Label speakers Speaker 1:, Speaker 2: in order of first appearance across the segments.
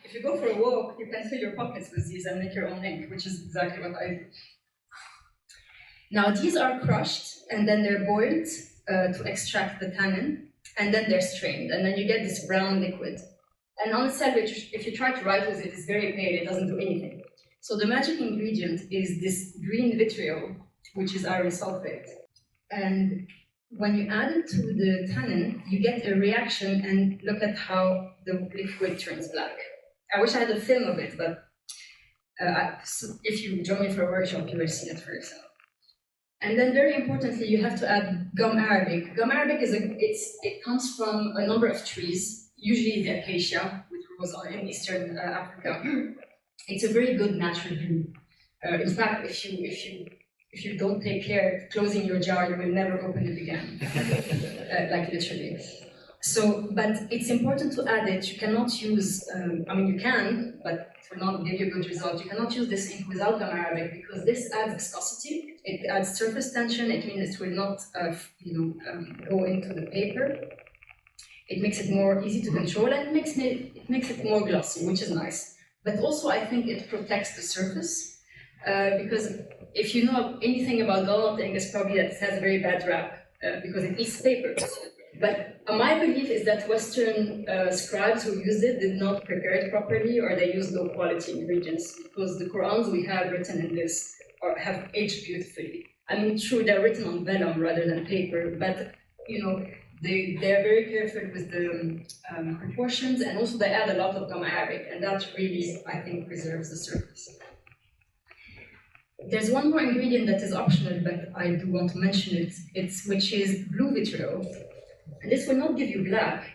Speaker 1: If you go for a walk, you can fill your pockets with these and make your own ink, which is exactly what I do. Now these are crushed and then they're boiled to extract the tannin, and then they're strained, and then you get this brown liquid. And on itself, if you try to write with it, it's very pale, it doesn't do anything. So the magic ingredient is this green vitriol, which is iron sulfate. And when you add it to the tannin, you get a reaction, and look at how the liquid turns black. I wish I had a film of it, but if you join me for a workshop, you will see it for yourself. And then very importantly, you have to add gum arabic. Gum arabic it comes from a number of trees, usually the acacia, which grows in Eastern Africa. It's a very good natural glue. In fact, if you don't take care closing your jar, you will never open it again, like literally. So, but it's important to add it. You cannot use, I mean, you can, but it will not give you a good result. You cannot use this ink without gum arabic because this adds viscosity. It adds surface tension. It means it will not, go into the paper. It makes it more easy to control, and it makes it more glossy, which is nice. But also, I think it protects the surface because if you know anything about donut ink, it's probably that it has a very bad rap because it eats paper. But my belief is that Western scribes who used it did not prepare it properly, or they used low quality ingredients, because the Qurans we have written in this have aged beautifully. I mean, true, they're written on vellum rather than paper, but they're very careful with the proportions, and also they add a lot of gum arabic, and that really, I think, preserves the surface. There's one more ingredient that is optional, but I do want to mention it, which is blue vitriol. And this will not give you black,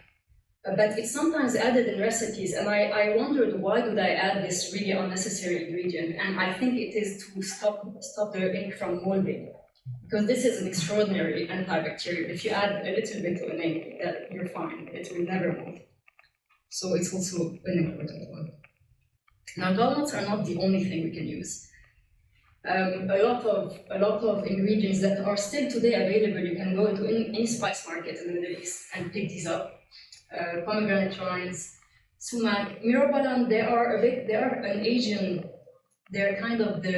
Speaker 1: but it's sometimes added in recipes, and I wondered why would I add this really unnecessary ingredient, and I think it is to stop the ink from molding, because this is an extraordinary antibacterial. If you add a little bit of an ink, you're fine, it will never mold. So it's also an important one. Now, gallnuts are not the only thing we can use. A lot of ingredients that are still today available. You can go into any spice market in the Middle East and pick these up. Pomegranate rinds, sumac, myrobalan. They are an Asian. They're kind of the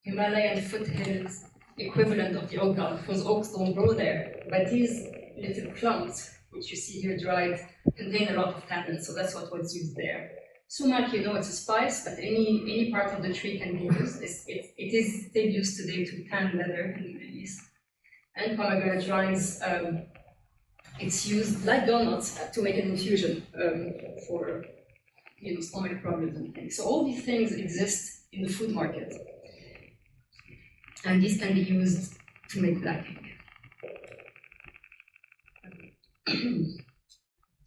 Speaker 1: Himalayan foothills equivalent of the oak gum, because oaks don't grow there. But these little clumps, which you see here dried, contain a lot of tannin, so that's what was used there. Sumac, it's a spice, but any part of the tree can be used. It is still used today to tan leather in the Middle East. And pomegranate rinds, it's used like donuts to make an infusion for stomach problems and things. So all these things exist in the food market, and these can be used to make black ink.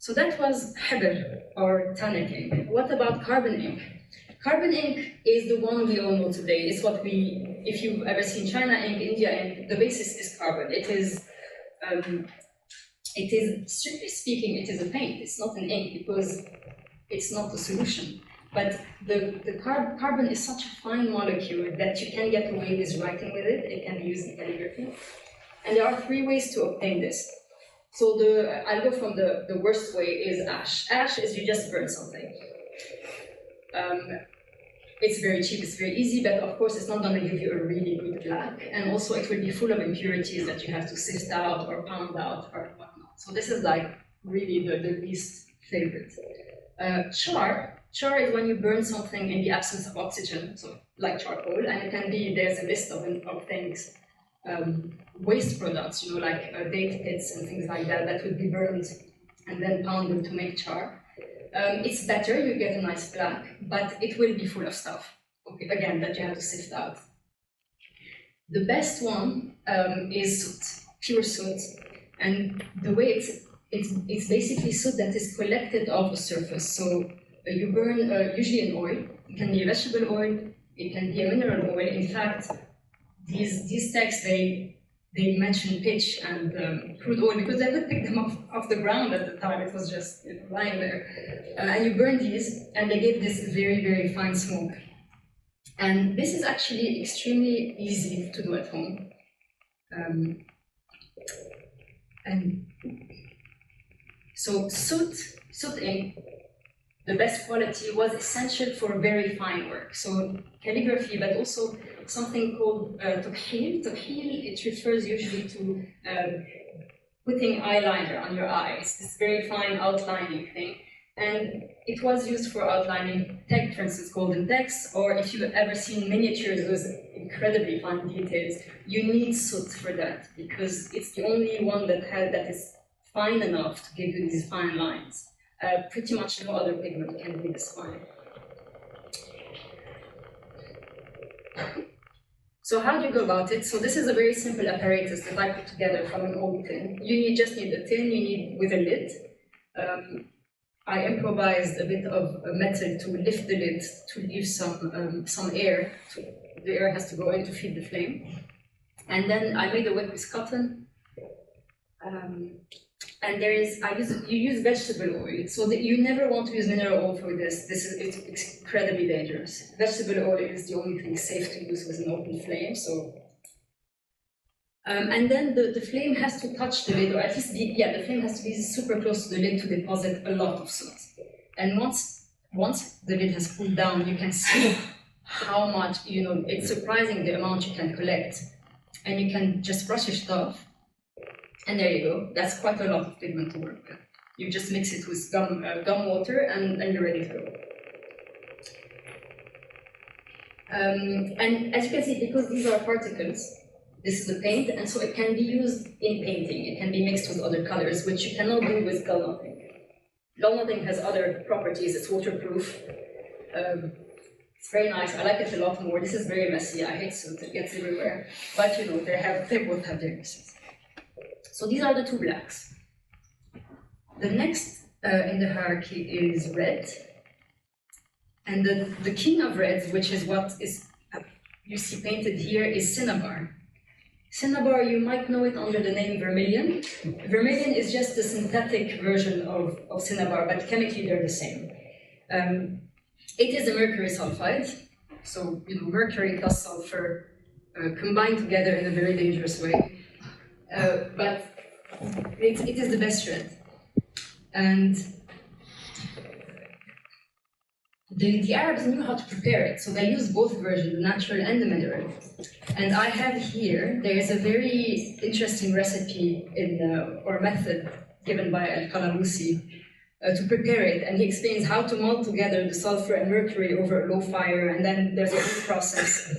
Speaker 1: So that was Hebr, or tannic ink. What about carbon ink? Carbon ink is the one we all know today. It's what if you've ever seen China ink, India ink, the basis is carbon. It is, strictly speaking, it is a paint. It's not an ink because it's not a solution. But the carbon is such a fine molecule that you can get away with writing with it. It can be used in calligraphy. And there are 3 ways to obtain this. So I'll go from the worst way is ash. Ash is you just burn something. It's very cheap, it's very easy, but of course it's not going to give you a really good black. And also it will be full of impurities that you have to sift out or pound out or whatnot. So this is like really the least favorite. Char is when you burn something in the absence of oxygen, so like charcoal, and it can be, there's a list of things. Waste products, like date pits and things like that would be burned and then pounded to make char. It's better, you get a nice black, but it will be full of stuff, again, that you have to sift out. The best one is soot, pure soot, and the way it's basically soot that is collected off the surface. So you burn usually an oil. It can be a vegetable oil, it can be a mineral oil. In fact, these texts, they mention pitch and crude oil because they could pick them off the ground at the time. It was just lying there. And you burn these, and they give this very, very fine smoke. And this is actually extremely easy to do at home. And so soot ink the best quality was essential for very fine work. So calligraphy, but also something called tokhil. Tokhil, it refers usually to putting eyeliner on your eyes, this very fine outlining thing. And it was used for outlining text, for instance, golden text, or if you've ever seen miniatures with incredibly fine details, you need soot for that, because it's the only one that is fine enough to give you these fine lines. Pretty much no other pigment can be this fine. So how do you go about it? So this is a very simple apparatus that I put together from an old tin. You just need a tin, you need with a lid. I improvised a bit of metal to lift the lid to leave some air. The air has to go in to feed the flame. And then I made a wick with cotton. And you use vegetable oil, so that you never want to use mineral oil for this. It's incredibly dangerous. Vegetable oil is the only thing safe to use with an open flame. So, and then the flame has to touch the lid, or at least the flame has to be super close to the lid to deposit a lot of soot. And once the lid has cooled down, you can see how much, it's surprising the amount you can collect, and you can just brush your stuff. And there you go. That's quite a lot of pigment to work with. You just mix it with gum water, and you're ready to go. And as you can see, because these are particles, this is the paint, and so it can be used in painting. It can be mixed with other colors, which you cannot do with gel knotting. Gel knotting has other properties. It's waterproof. It's very nice. I like it a lot more. This is very messy. I hate soot. It gets everywhere. But they both have their uses. So these are the two blacks. The next in the hierarchy is red. And the king of reds, which is what is you see painted here, is cinnabar. Cinnabar, you might know it under the name vermilion. Vermilion is just the synthetic version of cinnabar, but chemically they're the same. It is a mercury sulfide. So mercury plus sulfur combined together in a very dangerous way. But it is the best red. And the Arabs knew how to prepare it, so they used both versions, the natural and the mineral. And I have here, there is a very interesting recipe or method given by Al-Qalamusi to prepare it, and he explains how to melt together the sulfur and mercury over a low fire, and then there's a whole process.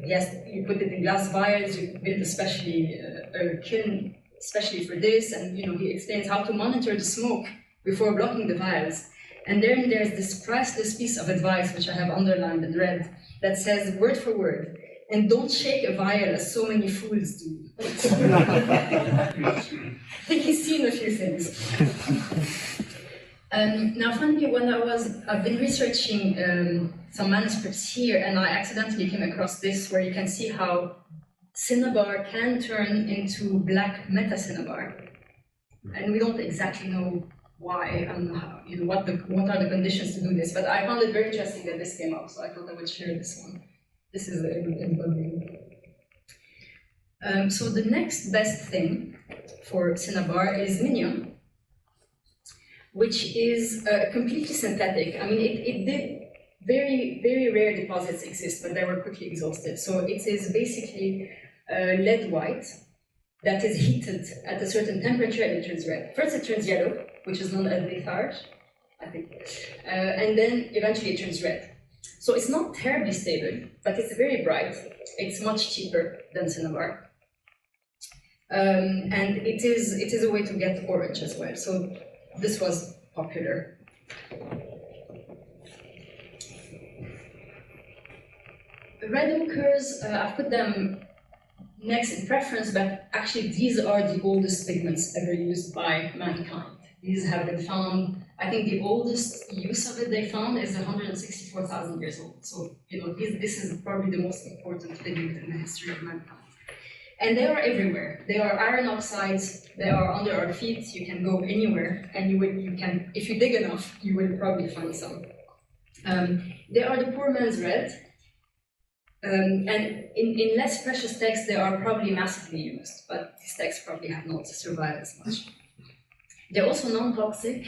Speaker 1: Yes, you put it in glass vials, you build a kiln especially for this, and he explains how to monitor the smoke before blocking the vials. And then there's this priceless piece of advice, which I have underlined in red, that says, word for word, and don't shake a vial as so many fools do. I think he's seen a few things. Now, finally, I've been researching some manuscripts here, and I accidentally came across this, where you can see how cinnabar can turn into black meta-cinnabar. And we don't exactly know why and how, what are the conditions to do this, but I found it very interesting that this came up, so I thought I would share this one. This is so the next best thing for cinnabar is minium, which is completely synthetic. I mean, it did very, very rare deposits exist, but they were quickly exhausted. So it is basically lead white that is heated at a certain temperature and it turns red. First it turns yellow, which is known as litharge, I think, and then eventually it turns red. So it's not terribly stable, but it's very bright. It's much cheaper than cinnabar. And it is a way to get orange as well. So this was popular. The red ochres, I've put them next in preference, but actually these are the oldest pigments ever used by mankind. These have been found, I think the oldest use of it they found is 164,000 years old. So, this is probably the most important pigment in the history of mankind. And they are everywhere. They are iron oxides, they are under our feet, you can go anywhere, and you can, if you dig enough, you will probably find some. They are the poor man's red. And in less precious texts, they are probably massively used, but these texts probably have not survived as much. They're also non-toxic,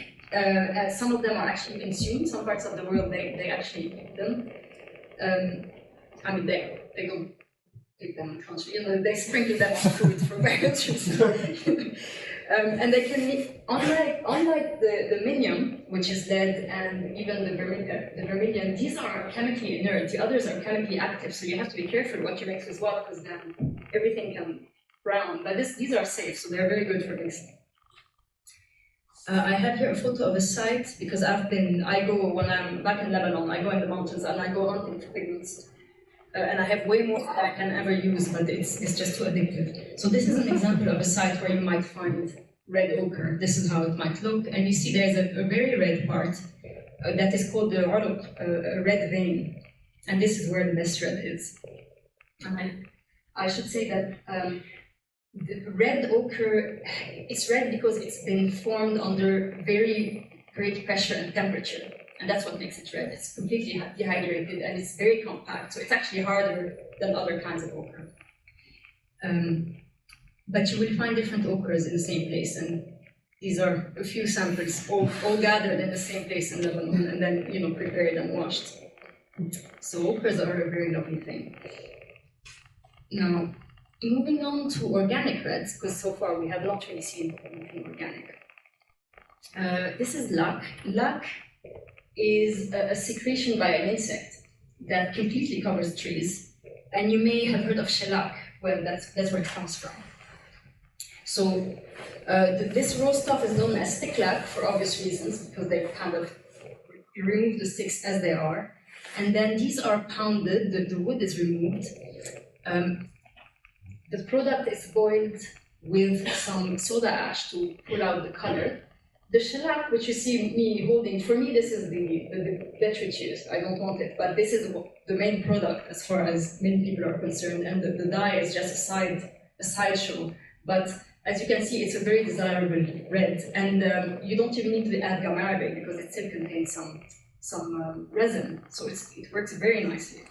Speaker 1: Some of them are actually consumed. Some parts of the world, they actually eat them. I mean, they go take them in country, they sprinkle them on food for various reasons. And they can, unlike the minium, which is lead, and even the vermilion, these are chemically inert. The others are chemically active, so you have to be careful what you mix with what, because then everything can brown. But these are safe, so they're very good for mixing. I have here a photo of a site, because I go, when I'm back in Lebanon, I go in the mountains and I go hunting for pigments. And I have way more than I can ever use, but it's just too addictive. So this is an example of a site where you might find red ochre. This is how it might look. And you see there's a very red part that is called the a red vein. And this is where the best red is. And I should say that the red ochre, it's red because it's been formed under very great pressure and temperature. And that's what makes it red. It's completely dehydrated and it's very compact, so it's actually harder than other kinds of ochre. But you will find different ochres in the same place, and these are a few samples all gathered in the same place in Lebanon and then prepared and washed. So ochres are a very lovely thing. Now, moving on to organic reds, because so far we have not really seen anything organic. This is lac. Lac is a secretion by an insect that completely covers trees. And you may have heard of shellac. Well, that's where it comes from. So this raw stuff is known as stick lac for obvious reasons, because they kind of remove the sticks as they are. And then these are pounded, the wood is removed. The product is boiled with some soda ash to pull out the color. The shellac, which you see me holding, for me this is the detritus. I don't want it, but this is the main product as far as many people are concerned, and the dye is just a sideshow. But as you can see, it's a very desirable red, and you don't even need to add gum arabic because it still contains some resin, so it works very nicely.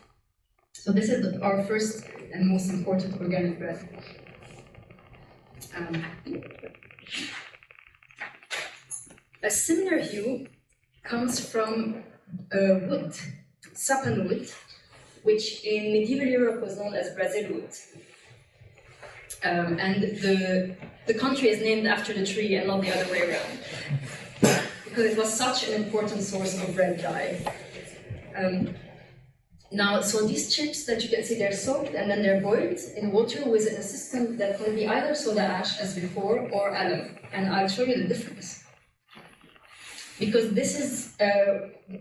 Speaker 1: So this is our first and most important organic red. A similar hue comes from wood, sappan wood, which in medieval Europe was known as Brazil wood. And the country is named after the tree and not the other way around, because it was such an important source of red dye. Now, so these chips that you can see, they're soaked and then they're boiled in water with a system that can be either soda ash as before or alum, and I'll show you the difference. Because this is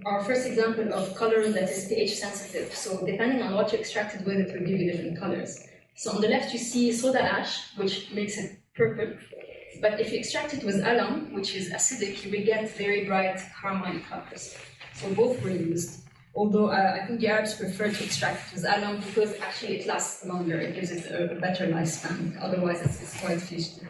Speaker 1: our first example of color that is pH sensitive. So depending on what you extracted with, it will give you different colors. So on the left you see soda ash, which makes it purple. But if you extract it with alum, which is acidic, you will get very bright carmine colors. So both were used. Although I think the Arabs prefer to extract it with alum because actually it lasts longer. It gives it a better lifespan. Otherwise it's quite fishy.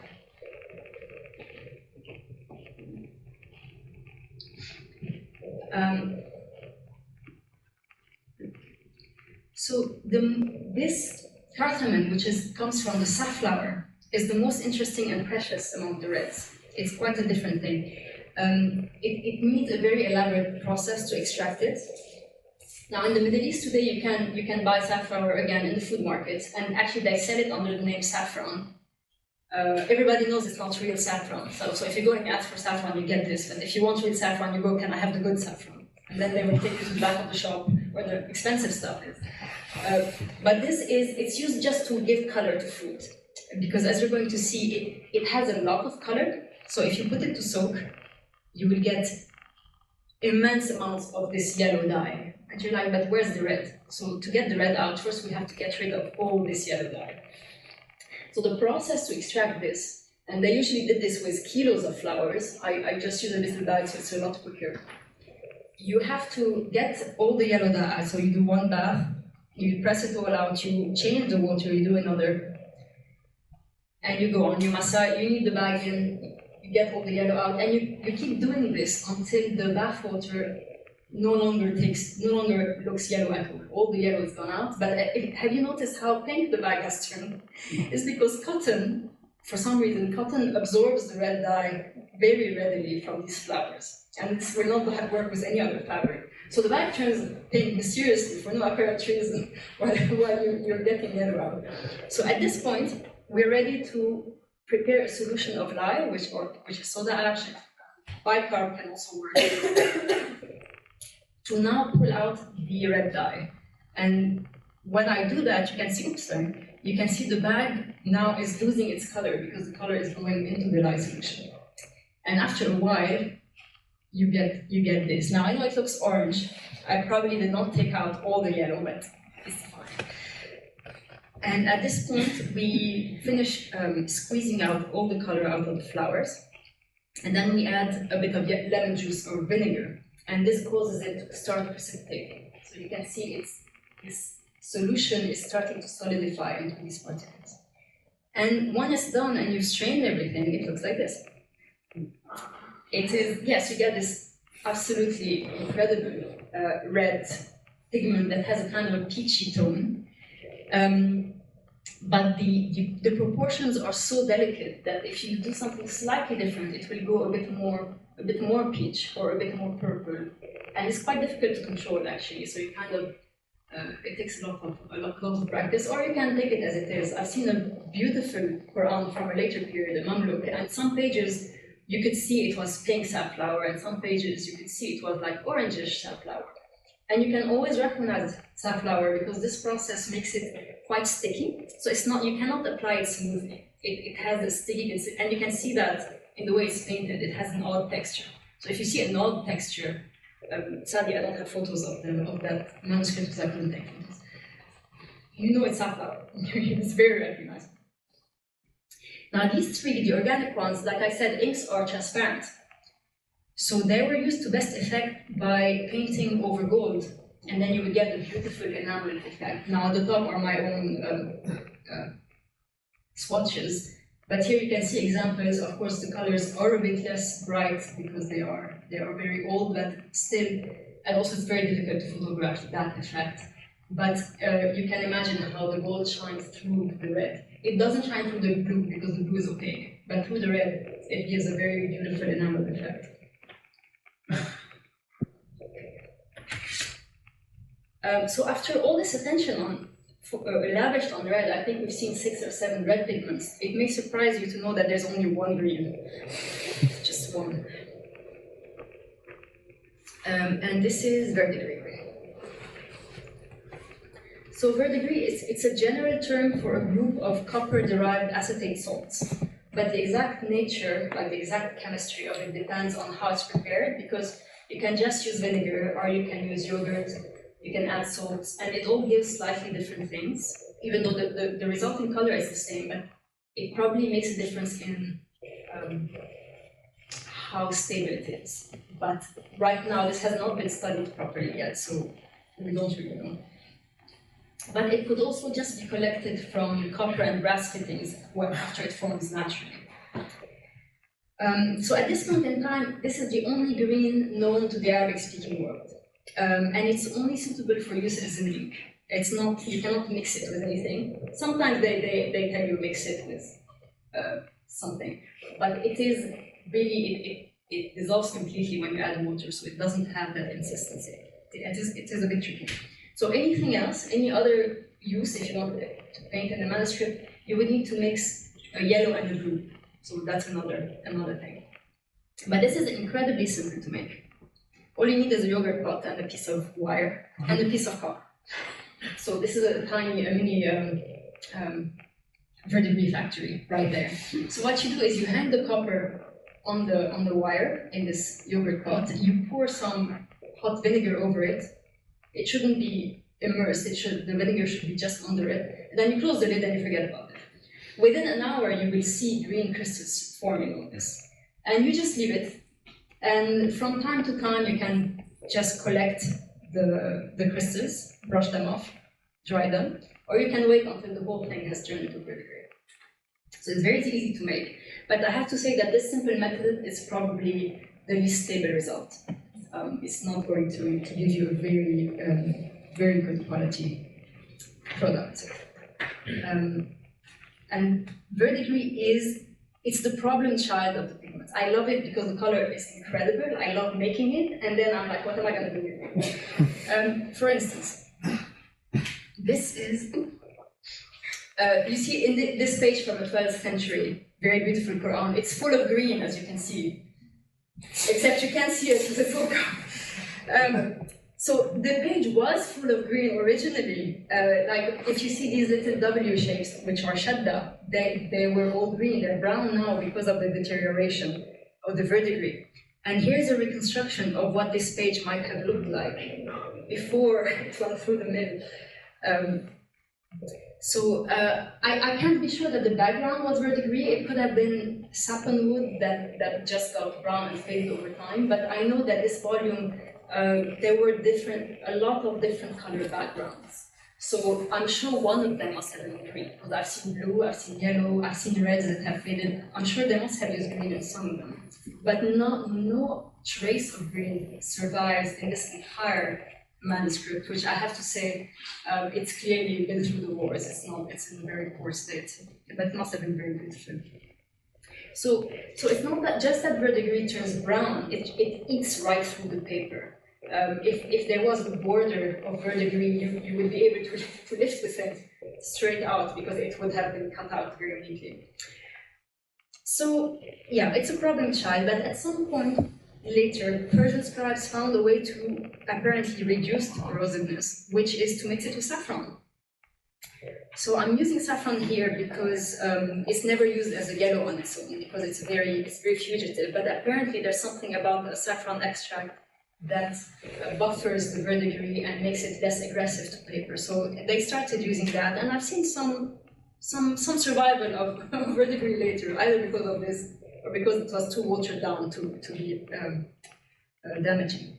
Speaker 1: So this cardamom, which comes from the safflower, is the most interesting and precious among the reds. It's quite a different thing. It needs a very elaborate process to extract it. Now in the Middle East today, you can buy safflower again in the food market, and actually they sell it under the name saffron. Everybody knows it's not real saffron. So if you go and ask for saffron, you get this. But if you want real saffron, you go, can I have the good saffron? And then they will take you to the back of the shop where the expensive stuff is. But it's used just to give color to food. Because as you're going to see, it has a lot of color. So if you put it to soak, you will get immense amounts of this yellow dye. And you're like, but where's the red? So to get the red out, first we have to get rid of all this yellow dye. So the process to extract this, and they usually did this with kilos of flowers. I just use a little dye, so it's a lot quicker. You have to get all the yellow dye out. So you do one bath, you press it all out, you change the water, you do another, and you go on, you massage, you knead the bag in, you get all the yellow out, and you keep doing this until the bath water no longer looks yellow at all. All the yellow is gone out. But have you noticed how pink the bag has turned? It's because cotton for some reason, cotton absorbs the red dye very readily from these flowers, and this will not work with any other fabric. So the bag turns pink mysteriously for no apparent reason while you're getting yellow out. So at this point, we're ready to prepare a solution of lye, which is soda ash. Bicarb can also work. To now pull out the red dye. And when I do that, you can see, you can see the bag now is losing its color because the color is going into the lye solution. And after a while, you get this. Now I know it looks orange. I probably did not take out all the yellow, but it's fine. And at this point, we finish squeezing out all the color out of the flowers. And then we add a bit of lemon juice or vinegar. And this causes it to start precipitating. So you can see this solution is starting to solidify into these particles. And when it's done and you've strained everything, it looks like this. It is, yes, you get this absolutely incredible red pigment that has a kind of a peachy tone. But the proportions are so delicate that if you do something slightly different, it will go a bit more peach or a bit more purple, and it's quite difficult to control actually. So you kind of it takes a lot of practice, or you can take it as it is. I've seen a beautiful Quran from a later period, a Mamluk, and some pages you could see it was pink safflower, and some pages you could see it was like orangish safflower. And you can always recognize safflower because this process makes it quite sticky. So it's not, you cannot apply it smoothly. It has a sticky, and you can see that in the way it's painted, it has an odd texture. So if you see an odd texture, sadly I don't have photos of that manuscript because I couldn't take photos. You know it's safflower. It's very recognizable. Now these three, the organic ones, like I said, inks are transparent. So they were used to best effect by painting over gold, and then you would get a beautiful enamel effect. Now the top are my own swatches, but here you can see examples. Of course, the colors are a bit less bright because they are very old, but still, and also it's very difficult to photograph that effect. But you can imagine how the gold shines through the red. It doesn't shine through the blue because the blue is opaque, but through the red, it gives a very beautiful enamel effect. So after all this attention lavished on red, I think we've seen 6 or 7 red pigments. It may surprise you to know that there's only one green, just one. And this is verdigris. So verdigris, it's a general term for a group of copper-derived acetate salts. But the exact nature, like the exact chemistry of it, depends on how it's prepared, because you can just use vinegar, or you can use yogurt, you can add salts, and it all gives slightly different things, even though the resulting color is the same, but it probably makes a difference in how stable it is. But right now, this has not been studied properly yet, so we don't really know. But it could also just be collected from copper and brass fittings after it forms naturally. So at this point in time, this is the only green known to the Arabic-speaking world. And it's only suitable for use as an ink. It's not, you cannot mix it with anything. Sometimes they tell you mix it with something. But it is really, it dissolves completely when you add water, so it doesn't have that consistency. It is a bit tricky. So anything else, any other use, if you want to paint in a manuscript, you would need to mix a yellow and a blue. So that's another thing. But this is incredibly simple to make. All you need is a yogurt pot and a piece of wire and a piece of copper. So this is a mini verdigris factory right there. So what you do is you hang the copper on the wire in this yogurt pot. You pour some hot vinegar over it. It shouldn't be immersed, the vinegar should be just under it. And then you close the lid and you forget about it. Within an hour, you will see green crystals forming on this. And you just leave it. And from time to time, you can just collect the crystals, brush them off, dry them, or you can wait until the whole thing has turned into verdigris. So it's very easy to make. But I have to say that this simple method is probably the least stable result. It's not going to give you a very good quality product. And verdigris it's the problem child of the pigments. I love it because the color is incredible. I love making it, and then I'm like, what am I going to do with it? For instance, this is, you see in this page from the 12th century, very beautiful Quran. It's full of green, as you can see, except you can't see it with the photo. So the page was full of green originally. Like if you see these little W shapes, which are shadda, they were all green. They're brown now because of the deterioration of the verdigris. And here's a reconstruction of what this page might have looked like before it went through the mill. I can't be sure that the background was verdigris. It could have been sappanwood that just got brown and faded over time. But I know that this volume, there were a lot of different color backgrounds. So I'm sure one of them must have been green, because I've seen blue, I've seen yellow, I've seen reds that have faded. I'm sure they must have used green in some of them. But no trace of green survives in this entire manuscript, which I have to say, it's clearly been through the wars. It's in a very poor state, but it must have been very beautiful. So it's not that just that verdigris turns brown, it eats right through the paper. If there was a border of verdigris, you would be able to lift the thing straight out, because it would have been cut out very neatly. So yeah, it's a problem child, but at some point later, Persian scribes found a way to apparently reduce the corrosiveness, which is to mix it with saffron. So I'm using saffron here because it's never used as a yellow on its own, because it's very fugitive. But apparently there's something about the saffron extract that buffers the verdigris and makes it less aggressive to paper. So they started using that, and I've seen some survival of verdigris later, either because of this or because it was too watered down to be damaging.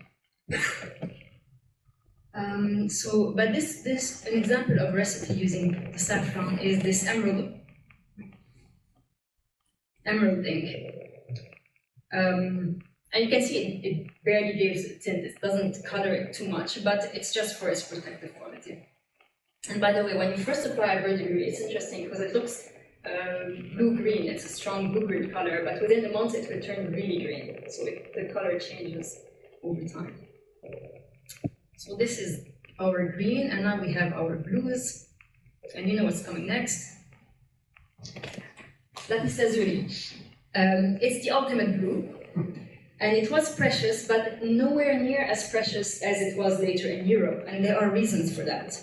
Speaker 1: But this an example of recipe using the saffron is this emerald ink. And you can see it barely gives a tint. It doesn't color it too much, but it's just for its protective quality. And by the way, when you first apply verdigris, it's interesting because it looks blue-green. It's a strong blue-green color, but within a month it will turn really green. So the color changes over time. So this is our green, and now we have our blues. And you know what's coming next? Lapis lazuli. It's the ultimate blue. And it was precious, but nowhere near as precious as it was later in Europe. And there are reasons for that.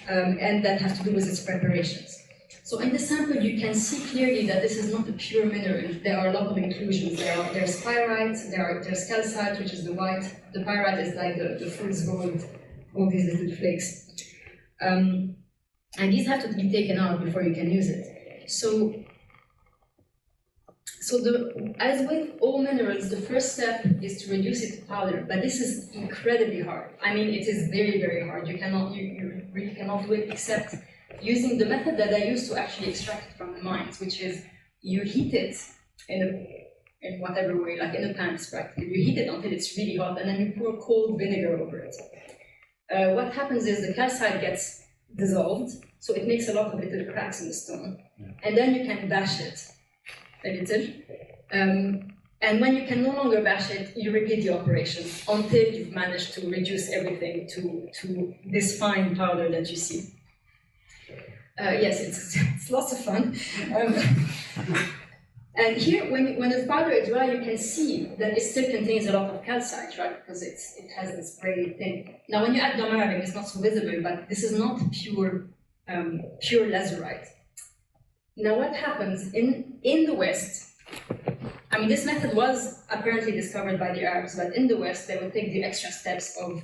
Speaker 1: And that have to do with its preparations. So in the sample, you can see clearly that this is not a pure mineral. There are a lot of inclusions. There's pyrite, there's calcite, which is the white. The pyrite is like the fool's gold, all these little flakes. And these have to be taken out before you can use it. As with all minerals, the first step is to reduce it to powder, but this is incredibly hard. I mean, it is very, very hard. You really cannot do it except using the method that I use to actually extract it from the mines, which is you heat it in whatever way, like in a pan, practically. You heat it until it's really hot, and then you pour cold vinegar over it. What happens is the calcite gets dissolved, so it makes a lot of little cracks in the stone, and then you can bash it a little. And when you can no longer bash it, you repeat the operation until you've managed to reduce everything to this fine powder that you see. Yes, it's lots of fun. And here, when the powder is dry, you can see that it still contains a lot of calcite, right? Because it has this gray thing. Now, when you add gum-arabic, it's not so visible, but this is not pure lazurite. Now, what happens in the West? I mean, this method was apparently discovered by the Arabs, but in the West, they would take the extra steps of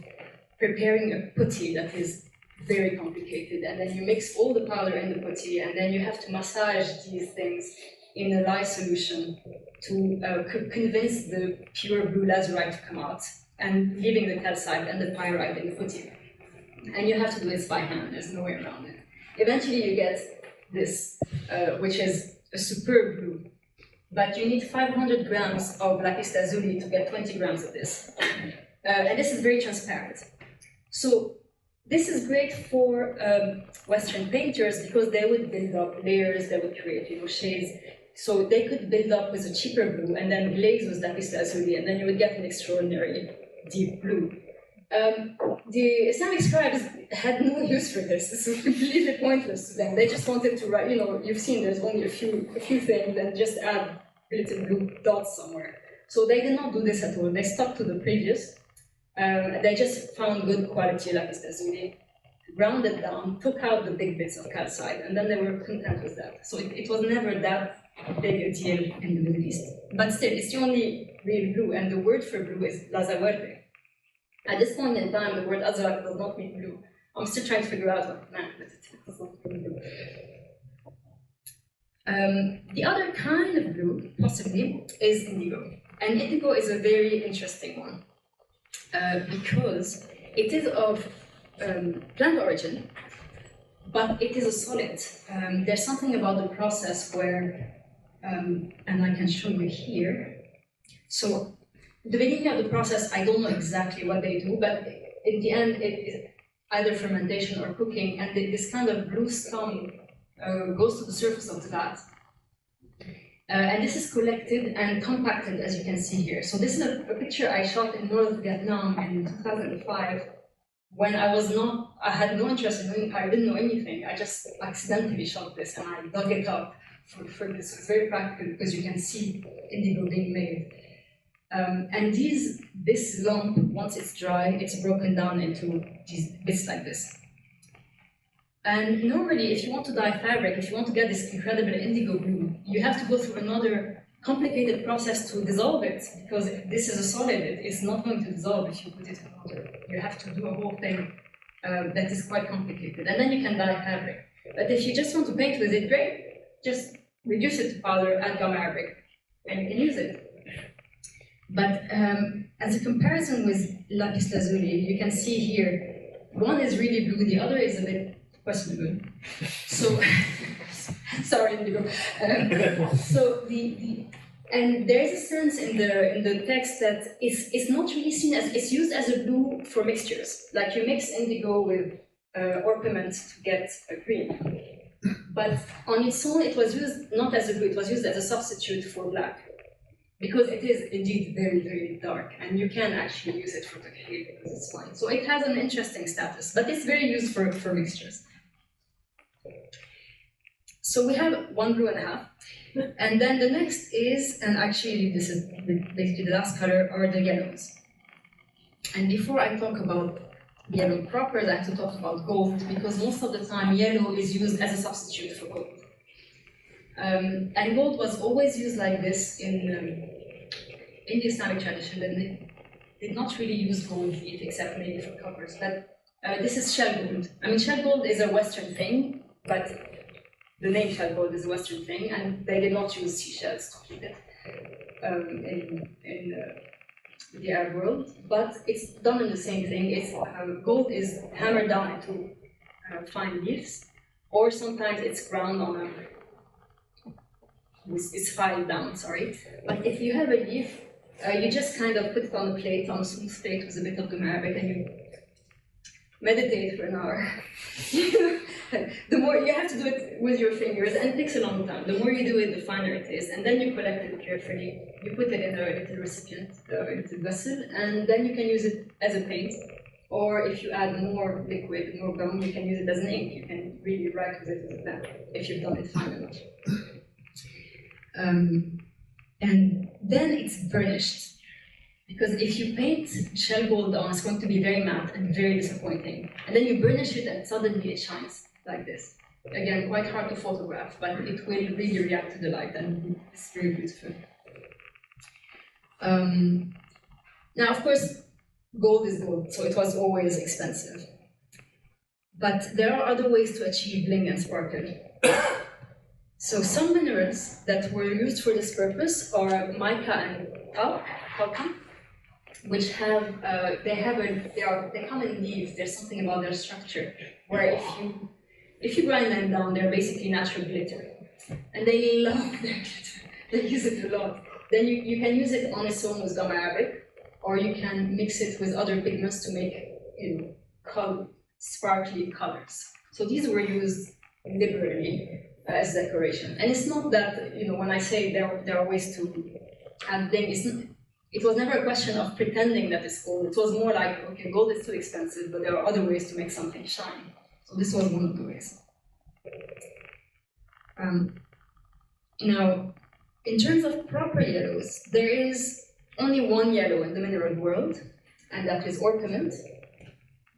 Speaker 1: preparing a putty that is very complicated, and then you mix all the powder in the putty, and then you have to massage these things in a lye solution to convince the pure blue lazurite to come out, and leaving the calcite and the pyrite in the putty. And you have to do this by hand, there's no way around it. Eventually you get this, which is a superb blue, but you need 500 grams of lapis lazuli to get 20 grams of this. And this is very transparent. So this is great for Western painters because they would build up layers, they would create, shades. So they could build up with a cheaper blue and then glaze with lapis lazuli, and then you would get an extraordinary deep blue. The Islamic scribes had no use for this. This was completely pointless to them. They just wanted to write, you've seen there's only a few things and just add little blue dots somewhere. So they did not do this at all. They stuck to the previous. They just found good quality lapis lazuli, ground it down, took out the big bits of calcite, and then they were content with that. So it was never that big a deal in the Middle East. But still, it's the only real blue, and the word for blue is lazawerde. At this point in time, the word azraq does not mean blue. I'm still trying to figure out what it meant, but it does not mean blue. The other kind of blue, possibly, is indigo. And indigo is a very interesting one because it is of plant origin, but it is a solid. There's something about the process where, and I can show you here. So the beginning of the process, I don't know exactly what they do, but in the end, it is either fermentation or cooking, and this kind of blue scum goes to the surface of the vat. And this is collected and compacted, as you can see here. So this is a picture I shot in North Vietnam in 2005, when I had no interest in doing, I didn't know anything. I just accidentally shot this, and I dug it up for this. It's very practical because you can see indigo being made. And this lump, once it's dry, it's broken down into these bits like this. And normally, if you want to dye fabric, if you want to get this incredible indigo blue, you have to go through another complicated process to dissolve it, because if this is a solid, it's not going to dissolve if you put it in water. You have to do a whole thing that is quite complicated, and then you can dye fabric. But if you just want to paint with it, great, just reduce it to powder, add gum arabic, and you can use it. But as a comparison with lapis lazuli, you can see here, one is really blue, the other is a bit questionable. So, sorry, Indigo. So and there is a sense in the text that it's not really seen as, it's used as a blue for mixtures. Like you mix indigo with orpiment to get a green. But on its own, it was used not as a blue, it was used as a substitute for black. Because it is indeed very, very dark, and you can actually use it for textile because it's fine. So it has an interesting status, but it's very used for mixtures. So we have 1 blue and a half, and then the next is, and actually this is basically the last color, are the yellows. And before I talk about yellow proper, I have to talk about gold, because most of the time yellow is used as a substitute for gold. And gold was always used like this in the Islamic tradition, and they did not really use gold leaf except maybe for covers. But this is shell gold. I mean, shell gold is a Western thing, but the name shell gold is a Western thing, and they did not use seashells to keep it in the Arab world. But it's done in the same thing. It's gold is hammered down into fine leaves, or sometimes it's ground on a it's filed down, sorry. But if you have a leaf, you just kind of put it on a plate, on a smooth plate with a bit of gum arabic, and you meditate for an hour. The more you have to do it with your fingers, and it takes a long time. The more you do it, the finer it is, and then you collect it carefully. You put it in a little recipient, a little vessel, and then you can use it as a paint. Or if you add more liquid, more gum, you can use it as an ink. You can really write with it as a pen if you've done it fine enough. And then it's burnished, because if you paint shell gold on, it's going to be very matte and very disappointing. And then you burnish it and suddenly it shines like this. Again, quite hard to photograph, but it will really react to the light, and it's very beautiful. Now, of course, gold is gold, so it was always expensive. But there are other ways to achieve bling and sparkle. So some minerals that were used for this purpose are mica and talcum, which have they come in leaves. There's something about their structure where if you grind them down, they're basically natural glitter, and they love their glitter. They use it a lot. Then you can use it on its own with gum arabic, or you can mix it with other pigments to make sparkly colors. So these were used liberally as decoration. And it's not that, when I say there are ways to add things, it was never a question of pretending that it's gold. It was more like, okay, gold is too expensive, but there are other ways to make something shine. So this was one of the ways. Now, in terms of proper yellows, there is only one yellow in the mineral world, and that is orpiment.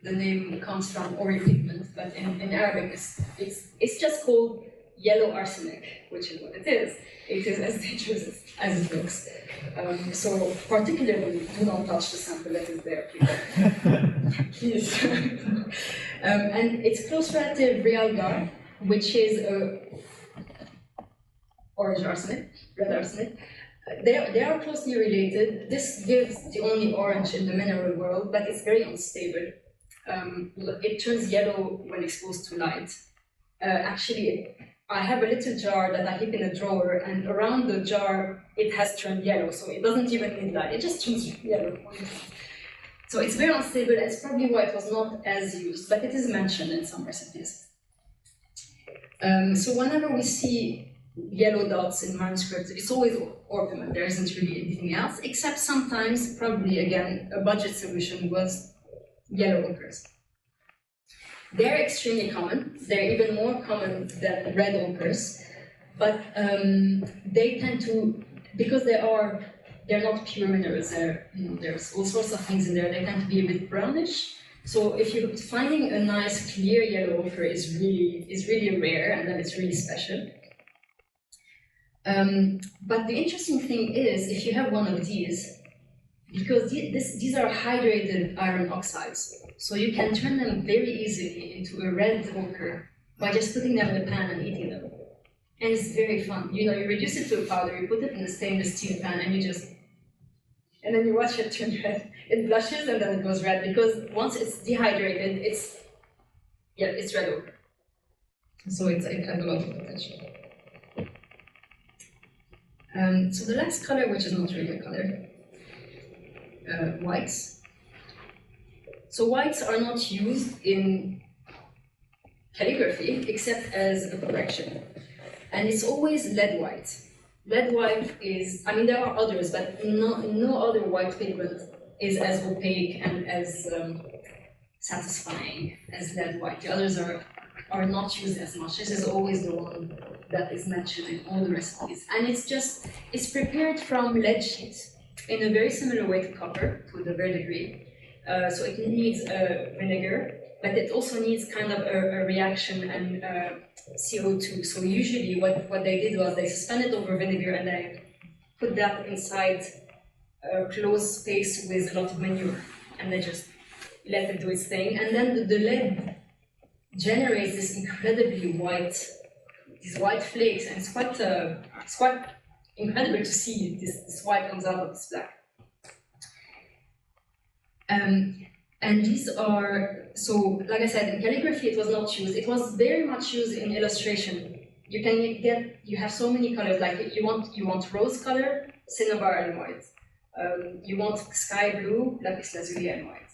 Speaker 1: The name comes from ori pigment, but in Arabic it's just called yellow arsenic, which is what it is. It is as dangerous as it looks. So particularly, do not touch the sample that is there, people. Please. And its close relative realgar, which is orange arsenic, red arsenic, they are closely related. This gives the only orange in the mineral world, but it's very unstable. It turns yellow when exposed to light. Actually, I have a little jar that I keep in a drawer, and around the jar, it has turned yellow, so it doesn't even need light, it just turns yellow. So it's very unstable, and it's probably why it was not as used, but it is mentioned in some recipes. So whenever we see yellow dots in manuscripts, it's always orpiment, there isn't really anything else, except sometimes, probably again, a budget solution was yellow ochres. They're extremely common. They're even more common than red ochres, but they tend to, because they're not pure minerals. There's all sorts of things in there. They tend to be a bit brownish. So if you're finding a nice clear yellow ochre is really rare, and then it's really special. But the interesting thing is, if you have one of these, because these are hydrated iron oxides, so you can turn them very easily into a red ochre by just putting them in a pan and eating them. And it's very fun. You reduce it to a powder, you put it in a stainless steel pan, and and then you watch it turn red. It blushes and then it goes red, because once it's dehydrated, it's red ochre. So it has a lot of potential. So the last color, which is not really a color, whites. So whites are not used in calligraphy except as a correction. And it's always lead white. Lead white is, there are others, but no other white pigment is as opaque and as satisfying as lead white. The others are not used as much. This is always the one that is mentioned in all the recipes. And it's prepared from lead sheet in a very similar way to copper, to the verdigris. So it needs vinegar, but it also needs kind of a reaction and CO2. So usually what they did was they suspended over vinegar and they put that inside a closed space with a lot of manure, and they just let it do its thing. And then the lead generates this incredibly these white flakes, and it's quite incredible to see this white comes out of this black. And these are, so like I said, in calligraphy it was not used. It was very much used in illustration. You have so many colors, like you want rose color, cinnabar and white. You want sky blue, lapis lazuli and white.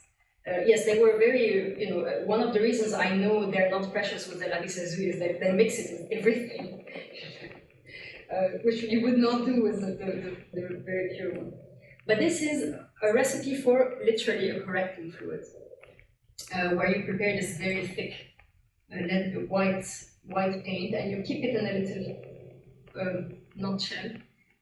Speaker 1: Yes, they were very, one of the reasons I know they're not precious with the lapis lazuli is that they mix it with everything, which you would not do with the very pure one. But this is a recipe for literally a correcting fluid, where you prepare this very thick white paint, and you keep it in a little nutshell.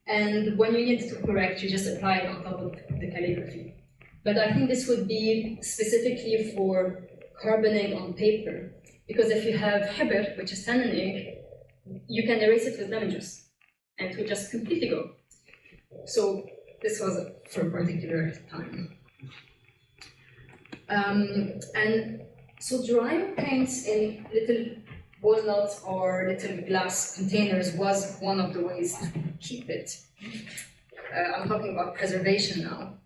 Speaker 1: And when you need to correct, you just apply it on top of the calligraphy. But I think this would be specifically for carboning on paper, because if you have hibr, which is tannin ink, you can erase it with lemon juice, and it will just completely go. So this was for a particular time. And so drying paints in little walnut or little glass containers was one of the ways to keep it. I'm talking about preservation now.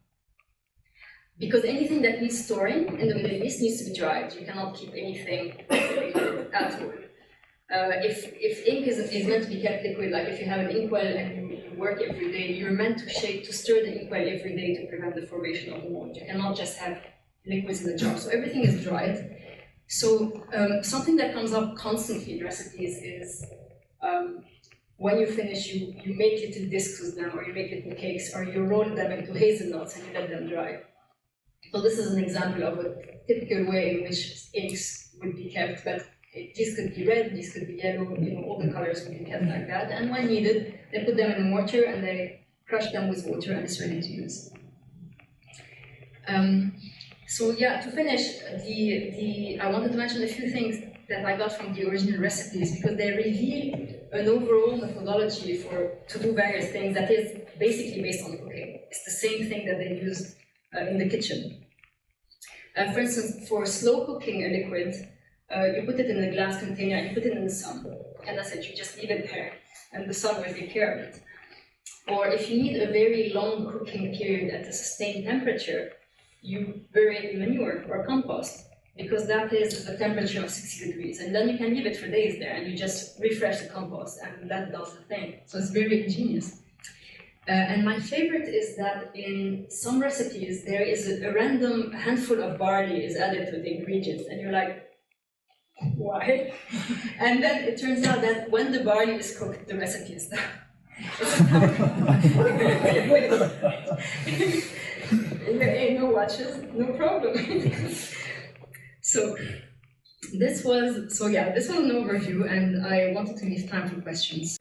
Speaker 1: Because anything that needs storing in the Middle East needs to be dried. You cannot keep anything liquid at all. If ink is meant to be kept liquid, like if you have an inkwell and you work every day, you're meant to stir the inkwell every day to prevent the formation of mold. You cannot just have liquids in the jar. So everything is dried. So something that comes up constantly in recipes is when you finish, you make little discs with them, or you make little cakes, or you roll them into hazelnuts and you let them dry. So this is an example of a typical way in which inks would be kept, but these could be red, these could be yellow, all the colors would be kept like that. And when needed, they put them in a mortar and they crush them with water and it's ready to use. So yeah, to finish, I wanted to mention a few things that I got from the original recipes, because they reveal an overall methodology to do various things that is basically based on cooking. It's the same thing that they used in the kitchen. For instance, for slow cooking a liquid, you put it in a glass container and you put it in the sun, and that's it, you just leave it there, and the sun will take care of it. Or if you need a very long cooking period at a sustained temperature, you bury it in manure or compost, because that is a temperature of 60 degrees, and then you can leave it for days there, and you just refresh the compost, and that does the thing. So it's very ingenious. And my favorite is that in some recipes, there is a random handful of barley is added to the ingredients, and you're like, why? And then it turns out that when the barley is cooked, the recipe is done. There ain't no watches, no problem. So this was an overview, and I wanted to leave time for questions.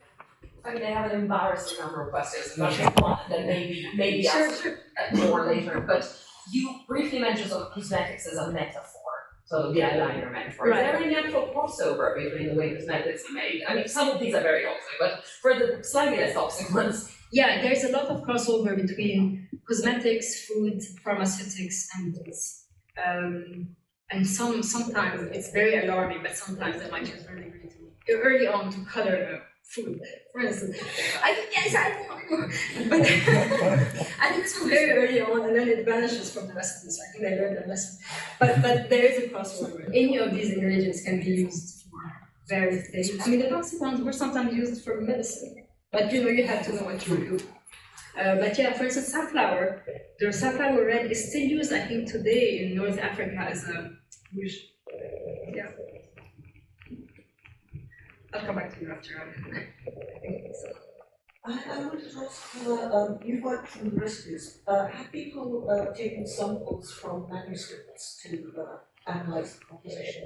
Speaker 2: I mean, I have an embarrassing number of questions, but I think one that maybe ask more later. But you briefly mentioned sort of cosmetics as a metaphor, so the eyeliner metaphor. Right. Is there any actual crossover between the way cosmetics are made? I mean, some of these are very toxic, but for the slightly less toxic ones.
Speaker 1: Yeah, there's a lot of crossover between cosmetics, food, pharmaceutics, and goods. And sometimes it's very alarming, but sometimes they might just really early on to color food. For instance, I don't know. But I think this was very early on, and then it vanishes from the recipe, so I think they learned their lesson. But there is a crossover. Any of these ingredients can be used for various things. I mean, the toxic ones were sometimes used for medicine, but you have to know what you do. But yeah, for instance, safflower, the safflower red is still used, I think, today in North Africa as a rouge. Yeah. I'll come back to you after.
Speaker 3: I wanted to ask, you've worked from the recipes. Have people taken samples from manuscripts to analyze the composition?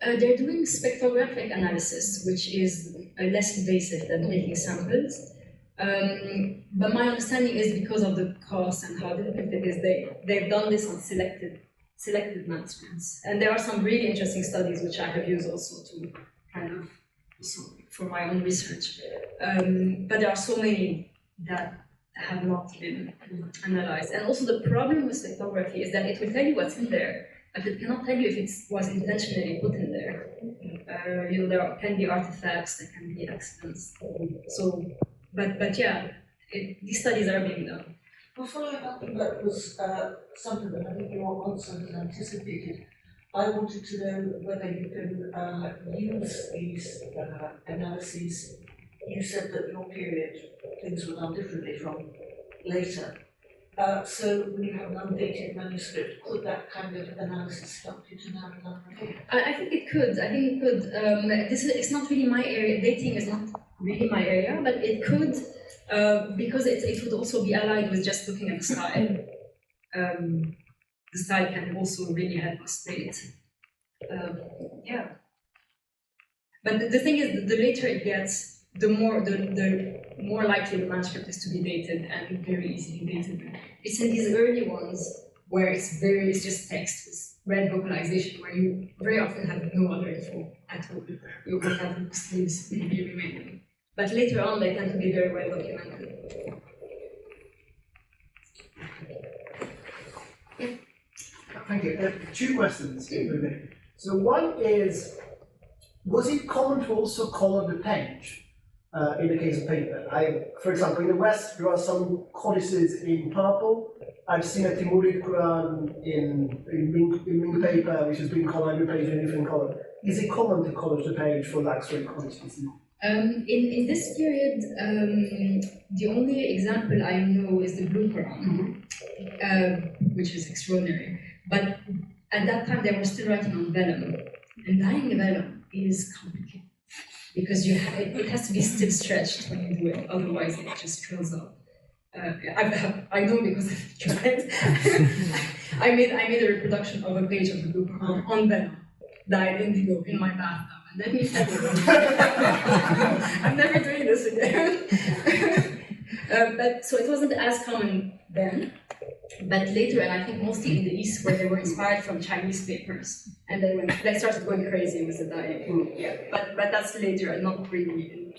Speaker 1: They're doing spectrographic analysis, which is less invasive than taking samples. But my understanding is because of the cost and how difficult it is, they've done this on selected manuscripts. And there are some really interesting studies which I have used also to kind of for my own research. But there are so many that have not been analyzed. And also the problem with spectrography is that it will tell you what's in there, but it cannot tell you if it was intentionally put in there. There can be artifacts, there can be accidents. So, but yeah, these studies are being done.
Speaker 3: Well, following up on that was something that I think your answer has anticipated. I wanted to know whether you can use these analyses. You said that your period, things were done differently from later. So when you have an undated manuscript, could that kind of analysis help you to narrow down the date?
Speaker 1: I think it could. It's not really my area. Dating is not really my area, but it could, because it would also be allied with just looking at the style. The style can also really help us date. Yeah. But the thing is, the later it gets, the more likely the manuscript is to be dated, and very easily dated. It's in these early ones where it's just text with red vocalization, where you very often have no other info at all. You will have sleeves maybe remaining. But later on, they tend to be very well documented.
Speaker 4: Thank you. Two questions. So one is, was it common to also color the page in the case of paper? For example, in the West, there are some codices in purple. I've seen a Timurid Quran in ink paper, which has been colored every page in a different color. Is it common to color the page for luxury codices?
Speaker 1: In this period, the only example I know is the Blue Quran, which is extraordinary. But At that time, they were still writing on vellum, and dyeing vellum is complicated because it has to be still stretched when you do it, otherwise it just curls up. I know because I've tried. I made a reproduction of a page of the book on vellum, dyed indigo in my bathtub, and let me tell you, I'm never doing this again. But so it wasn't as common then, but later, and I think mostly in the East, where they were inspired from Chinese papers, and they started going crazy with the dyeing. Yeah, but that's later, and not really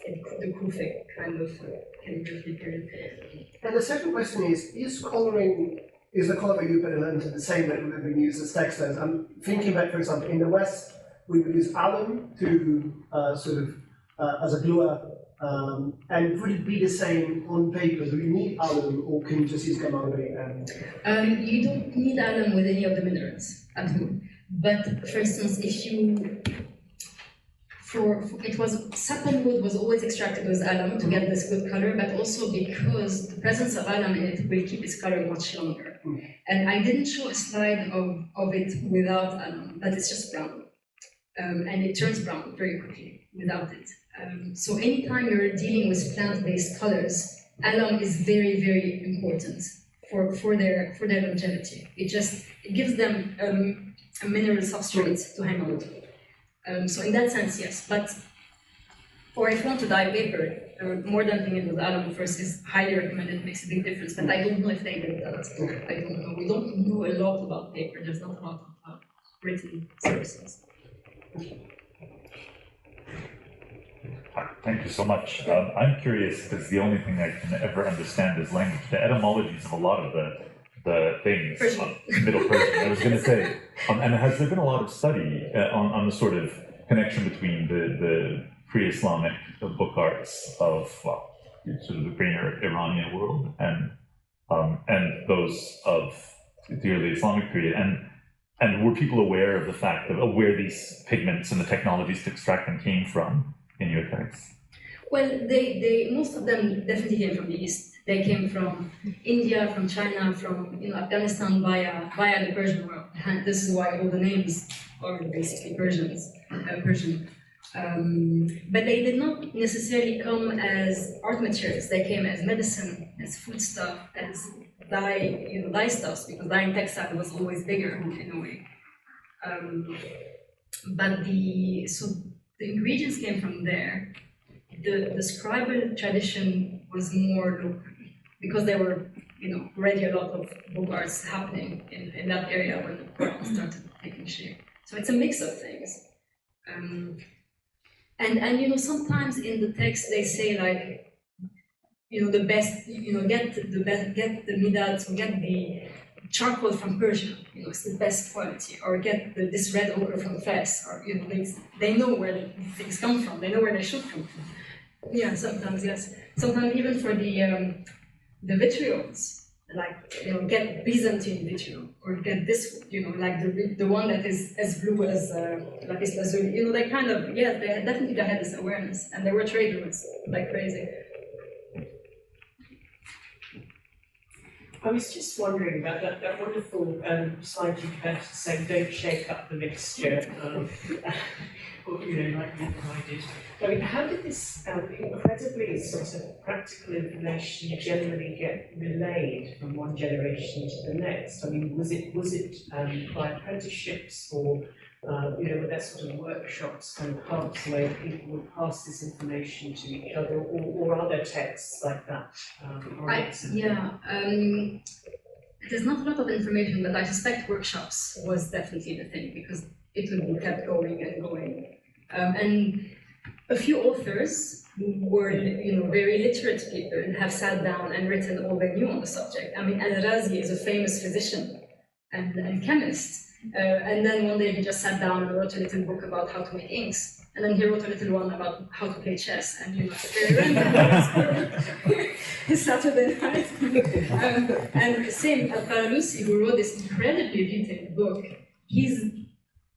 Speaker 1: in the Kufic kind of calligraphy period.
Speaker 4: And the second question is the color element the same that would have been used as textiles? I'm thinking about, for example, in the West, we would use alum to as a gluer. And would it be the same on paper? Do you need alum, or can you just use gamma-ray?
Speaker 1: You don't need alum with any of the minerals at all. But for instance, if you sappanwood was always extracted with alum to get this good color, but also because the presence of alum in it will keep its color much longer. And I didn't show a slide of it without alum, but it's just brown. And it turns brown very quickly without it. So anytime you're dealing with plant-based colors, alum is very, very important for their longevity. It gives them a mineral substrate to hang on to. So in that sense, yes. But or if you want to dye paper, more than doing it with alum first is highly recommended. It makes a big difference. But I don't know if they did that. I don't know. We don't know a lot about paper. There's not a lot of written sources.
Speaker 5: Thank you so much. I'm curious because the only thing I can ever understand is language. The etymologies of a lot of the things, Middle Persian, I was going to say. And has there been a lot of study on the sort of connection between the pre-Islamic book arts of sort of the greater Iranian world and those of the early Islamic period? And were people aware of the fact of where these pigments and the technologies to extract them came from in your texts?
Speaker 1: Well, they most of them definitely came from the East. They came from India, from China, from Afghanistan via the Persian world. And this is why all the names are basically Persian. But they did not necessarily come as art materials. They came as medicine, as foodstuff, as dyestuffs, because dyeing textile was always bigger in a way. But the ingredients came from there. The scribal tradition was more local because there were, already a lot of book arts happening in that area when the Quran started taking shape. So it's a mix of things. And sometimes in the text they say like, the best, get the midad, so get the charcoal from Persia, it's the best quality, or get this red ochre from Fez, or they know where the things come from, they know where they should come from. Yeah, sometimes yes. Sometimes even for the vitriols, like get Byzantine vitriol, or get this, like the one that is as blue as lapis lazuli. They kind of they definitely had this awareness, and they were trading with like crazy.
Speaker 6: I was just wondering about that wonderful slide you had saying don't shake up the mixture, or, like you provided. I mean, how did this incredibly sort of practical information generally get relayed from one generation to the next? I mean, was it by apprenticeships, or were there sort of workshops, kind of hubs where people would pass this information to each other, or are there texts like that?
Speaker 1: There's not a lot of information, but I suspect workshops was definitely the thing, because it would be kept going and going. And a few authors who were, very literate people have sat down and written all they knew on the subject. I mean, Al-Razi is a famous physician and chemist. And then one day he just sat down and wrote a little book about how to make inks. And then he wrote a little one about how to play chess. And very random. His Saturday night. And the same, Al-Faralusi, who wrote this incredibly detailed book,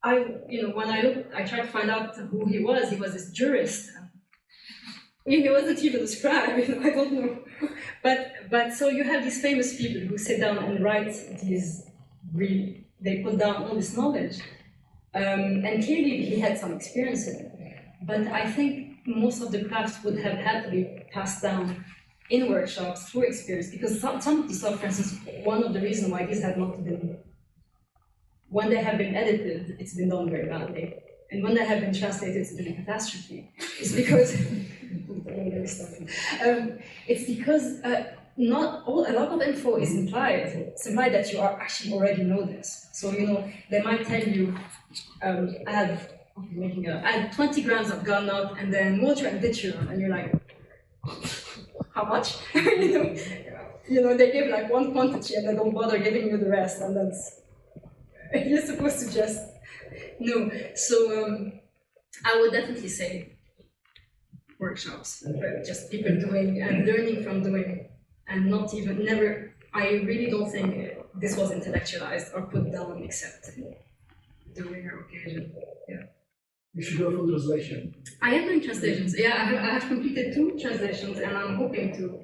Speaker 1: when I tried to find out who he was this jurist. He wasn't even a scribe, I don't know. But so you have these famous people who sit down and write these really they put down all this knowledge. And clearly he had some experience in it. But I think most of the crafts would have had to be passed down in workshops through experience, because some of the stuff, for instance, one of the reasons why these have not been, when they have been edited, it's been done very badly. And when they have been translated, it's been a catastrophe. It's because, it's because not all, a lot of info is implied. It's implied that you are actually already know this. So, you know, they might tell you, add 20 grams of gallnut and then water and bitumen, and you're like, how much? you know, they give like one quantity and they don't bother giving you the rest, and that's, you're supposed to just know. So I would definitely say workshops, just people doing and learning from doing, and not even, never, I really don't think this was intellectualized or put down except during our occasion. Yeah.
Speaker 4: You should go for translation.
Speaker 1: I am doing translations. Yeah, I have completed 2 translations, and I'm hoping to,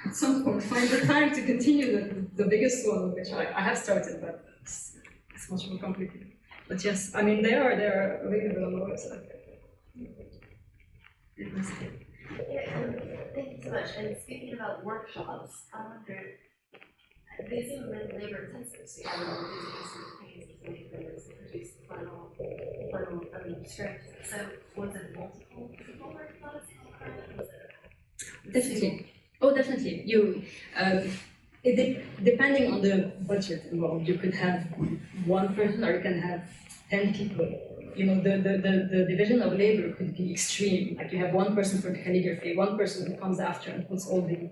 Speaker 1: at some point, find the time to continue the biggest one, which I have started, but it's much more complicated. But yes, I mean, they are available on the website.
Speaker 7: Yeah, thank you so much. And speaking about workshops, I wonder, they seem really labor intensive, so you have all these different paints to make them to produce the final script. So was it multiple people working on a single project? Was it
Speaker 1: Definitely. Oh, definitely. You, depending on the budget involved, you could have 1 person or you can have 10 people. You know, the division of labor could be extreme. Like you have 1 person for the calligraphy, 1 person who comes after and puts all the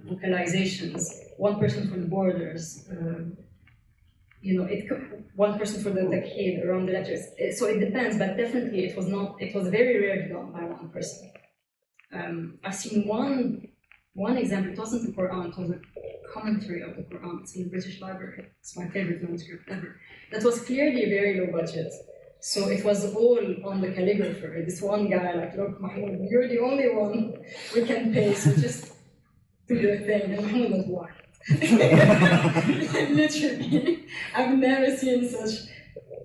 Speaker 1: vocalizations, 1 person for the borders. You know, it could, 1 person for the takhid around the letters. So it depends, but definitely it was not. It was very rarely done by 1 person. I've seen one example. It wasn't the Quran. It was a commentary of the Quran. It's in the British Library. It's my favorite manuscript ever. That was clearly a very low budget. So it was all on the calligrapher. This one guy, like, look, Mahmoud, you're the only one we can pay, so just do your thing. And Mahmoud was what? Literally, I've never seen such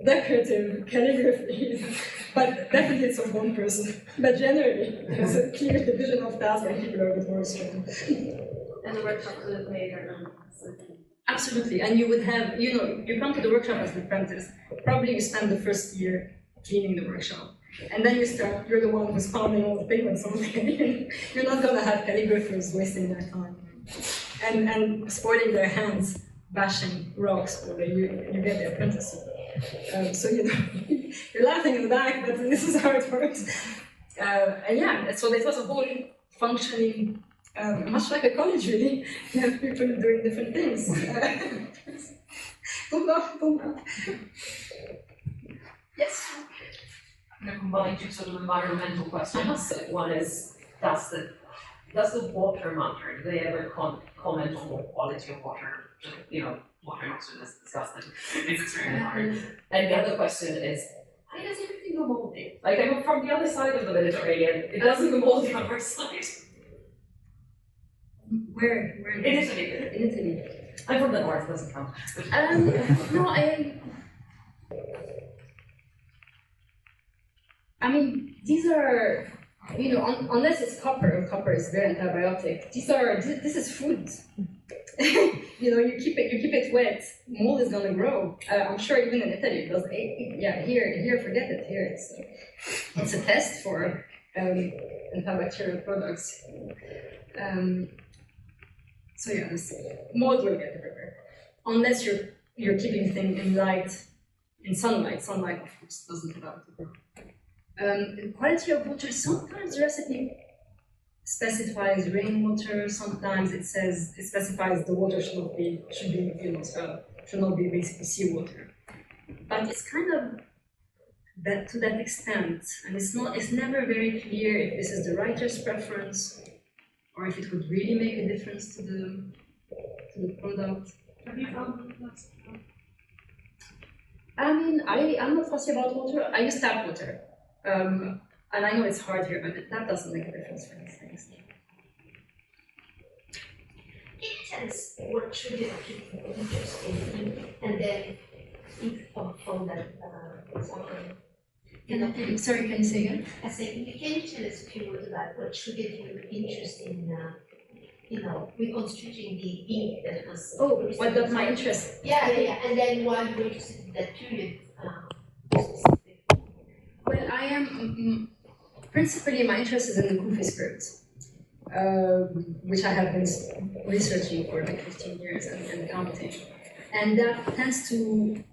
Speaker 1: decorative calligraphy. But definitely it's of 1 person. But generally, there's a clear division of tasks and people are a bit more certain.
Speaker 7: and the workshops would have made their own.
Speaker 1: Absolutely, and you would have, you know, you come to the workshop as an apprentice, probably you spend the first year cleaning the workshop, and then you're the one who's pounding all the pigments on the You're not gonna have calligraphers wasting their time and spoiling their hands, bashing rocks, or you get the apprenticeship. So, you know, you're laughing in the back, but this is how it works. And yeah, so it was a whole functioning, much like a college, really. You have people doing different things. Don't laugh. Yes?
Speaker 2: I'm going to combine 2 sort of environmental questions. One is, does the water matter? Do they ever comment on the quality of water? You know, water in Oxford is disgusting. It's extremely hard. And the other question is, why does everything go moldy? Like, I'm from the other side of the Mediterranean, it doesn't go moldy on our side.
Speaker 1: Where?
Speaker 2: In Italy.
Speaker 1: In Italy.
Speaker 2: I'm from the north, doesn't count.
Speaker 1: No, I mean, these are, you know, unless it's copper is very antibiotic. This is food. You know, you keep it wet, mold is gonna grow. I'm sure even in Italy it does. Yeah, here, forget it. Here it's a test for antibacterial products. So yeah, this mold will get everywhere, unless you're keeping things in light, in sunlight. Sunlight, of course, doesn't allow it to grow. Quality of water. Sometimes the recipe specifies rainwater. Sometimes it specifies the water should not be basically seawater. But it's kind of that to that extent, and it's never very clear if this is the writer's preference or if it would really make a difference to the product.
Speaker 2: Have you found that?
Speaker 1: I mean, I'm not fussy about water. I use tap water. And I know it's hard here, but that doesn't make a difference for these things.
Speaker 8: tell us what triggered your interest in ink, and then ink from that example.
Speaker 1: Sorry, can you say again?
Speaker 8: I say, can you tell us a few words about what triggered your interest in, reconstructing the ink that was.
Speaker 1: Oh, what got my interest?
Speaker 8: Yeah, and then why you were interested in that period.
Speaker 1: Well, I am principally my interest is in the Kufi script, which I have been researching for like 15 years and counting, and that tends to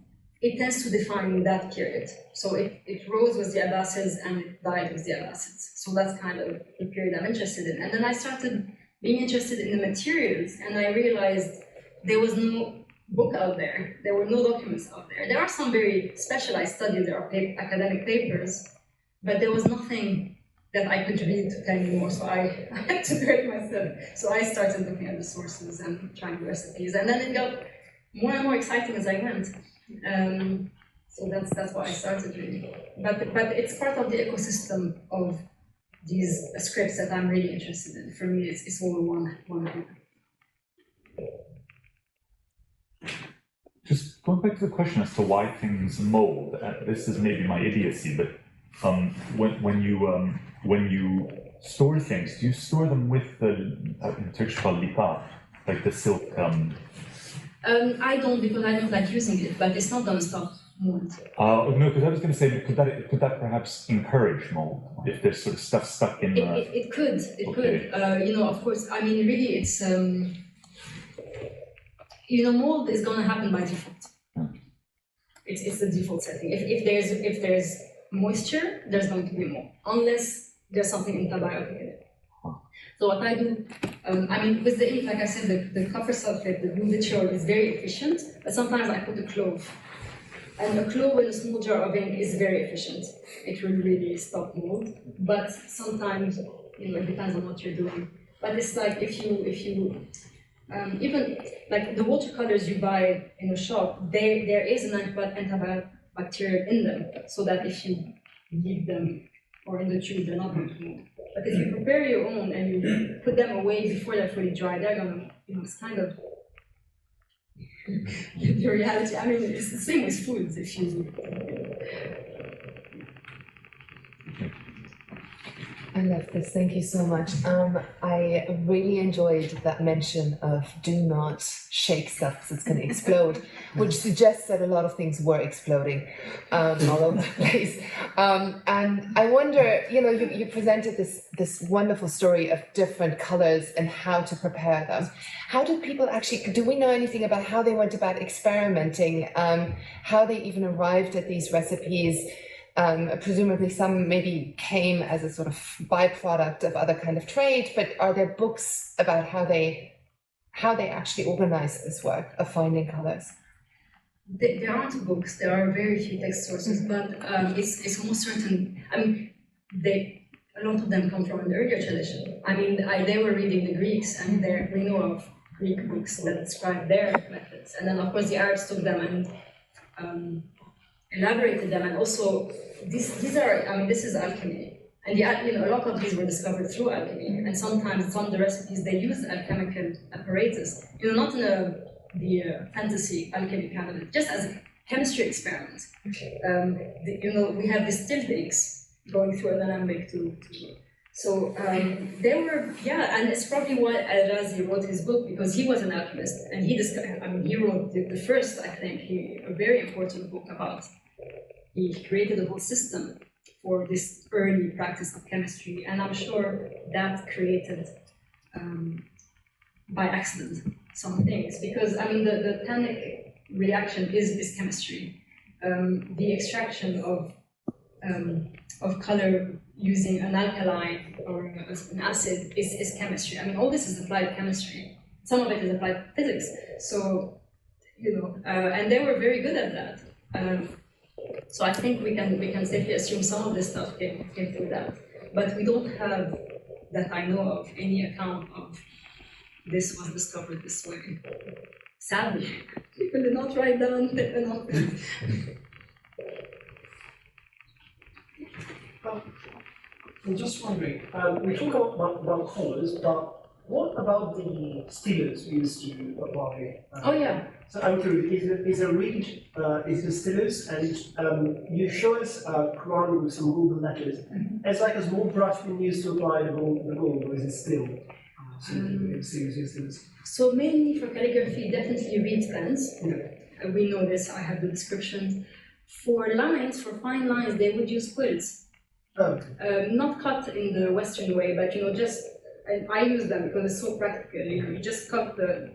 Speaker 1: define that period. So it rose with the Abbasids and it died with the Abbasids. So that's kind of the period I'm interested in. And then I started being interested in the materials, and I realized there was no book out there. There were no documents out there. There are some very specialized studies, there are academic papers, but there was nothing that I could read to tell you more. So I had to do it myself. So I started looking at the sources and trying the recipes, and then it got more and more exciting as I went. So that's why I started really. But it's part of the ecosystem of these scripts that I'm really interested in. For me, it's all one thing.
Speaker 5: Just going back to the question as to why things mold. This is maybe my idiocy, but when you store things, do you store them with the in Turkish called lipa, like the silk?
Speaker 1: I don't, because I don't like using it, but it's not gonna stop mold.
Speaker 5: No, because I was going to say, could that perhaps encourage mold if there's sort of stuff stuck in?
Speaker 1: It could. Of course. I mean, really, it's mold is gonna happen by default. It's the default setting. If there's moisture, there's going to be mold, unless there's something antibiotic in it. So what I do, with the ink, like I said, the copper sulfate, the blue vitriol is very efficient, but sometimes I put a clove. And a clove in a small jar of ink is very efficient. It will really stop mold, but sometimes, it depends on what you're doing. But it's like if you even like the watercolors you buy in a shop, there is an antibacterial in them, so that if you leave them or in the tube, they're not going to mold. But if you prepare your own and you put them away before they're fully dry, they're gonna, it's kind of the reality. I mean, it's the same with foods. If you
Speaker 9: I love this, thank you so much. I really enjoyed that mention of do not shake stuff because it's going to explode, which suggests that a lot of things were exploding all over the place. And I wonder, you presented this wonderful story of different colors and how to prepare them. How did people actually, do we know anything about how they went about experimenting, how they even arrived at these recipes? Presumably some maybe came as a sort of byproduct of other kind of trade, but are there books about how they actually organized this work of finding colors?
Speaker 1: There aren't books, there are very few text sources, but it's almost certain, a lot of them come from an earlier tradition. They were reading the Greeks, and we know of Greek books that describe their methods, and then of course the Arabs took them and elaborated them, and also these are, this is alchemy, and a lot of these were discovered through alchemy, and sometimes some of the recipes they use alchemical apparatus, not in the fantasy alchemy kind of, just as a chemistry experiment. We have distilled inks going through an alembic so they were, and it's probably why Al-Razi wrote his book, because he was an alchemist, and he discovered, he wrote the first, I think, a very important book about, he created a whole system for this early practice of chemistry, and I'm sure that created, by accident, some things, because, the tannic reaction is chemistry. The extraction of color using an alkali or an acid is chemistry. All this is applied chemistry. Some of it is applied physics. So, and they were very good at that. So I think we can safely assume some of this stuff came through that. But we don't have, that I know of, any account of this was discovered this way. Sadly, people did not write down enough.
Speaker 4: I'm just wondering, we talk about colours, but what about the stylus we used to apply?
Speaker 1: Oh yeah.
Speaker 4: So I'm curious, is a reed, is the stylus, and you show us a Quran with some golden letters. It's like a small brush being used to apply the gold, or is it still?
Speaker 1: So mainly for calligraphy, definitely reed pens.
Speaker 4: Yeah.
Speaker 1: We know this, I have the descriptions. For lines, for fine lines, they would use quills.
Speaker 4: Oh.
Speaker 1: Not cut in the Western way, but just, and I use them because it's so practical. You just cut the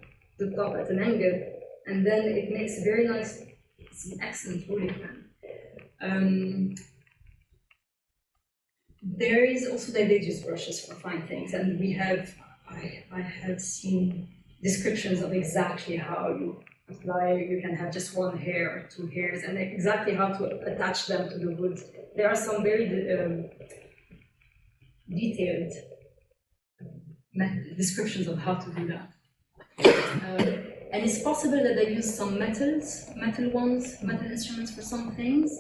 Speaker 1: top at an angle, and then it makes a very nice, it's an excellent ruling pen. There is also the use brushes for fine things, and we have, I have seen descriptions of exactly how you apply. You can have just one hair or two hairs, and exactly how to attach them to the wood. There are some very detailed descriptions of how to do that. And it's possible that they use some metal instruments for some things,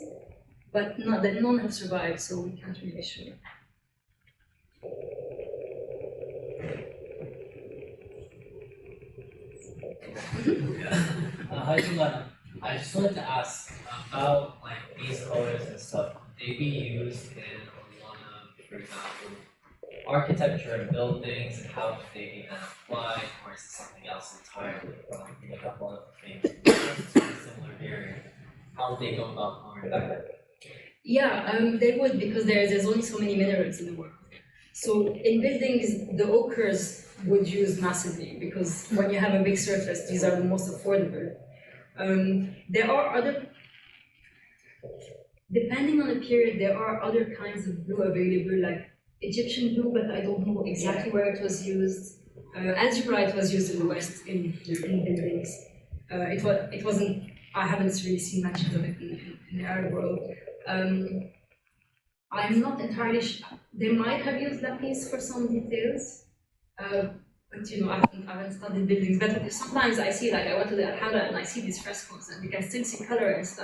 Speaker 1: but that none have survived, so we can't really be sure.
Speaker 10: Hi, Joumana. I just wanted to ask about these colors and stuff. Could they be used in a lot of, for example, architecture and buildings, and how could they be then applied, or is it something else entirely? A couple of things similar here. How would they go about coloring that?
Speaker 1: Yeah, they would, because there's only so many minerals in the world. So in buildings, the ochres would use massively, because when you have a big surface, these are the most affordable. There are other, depending on the period, there are other kinds of blue available, like Egyptian blue, but I don't know exactly where it was used. Azurite was used in the West in buildings. It wasn't, I haven't really seen mentions of it in the Arab world. I'm not entirely sure. They might have used lapis for some details, but I haven't studied buildings. But sometimes I see, I went to the Alhambra and I see these frescoes, and you can still see color, and it's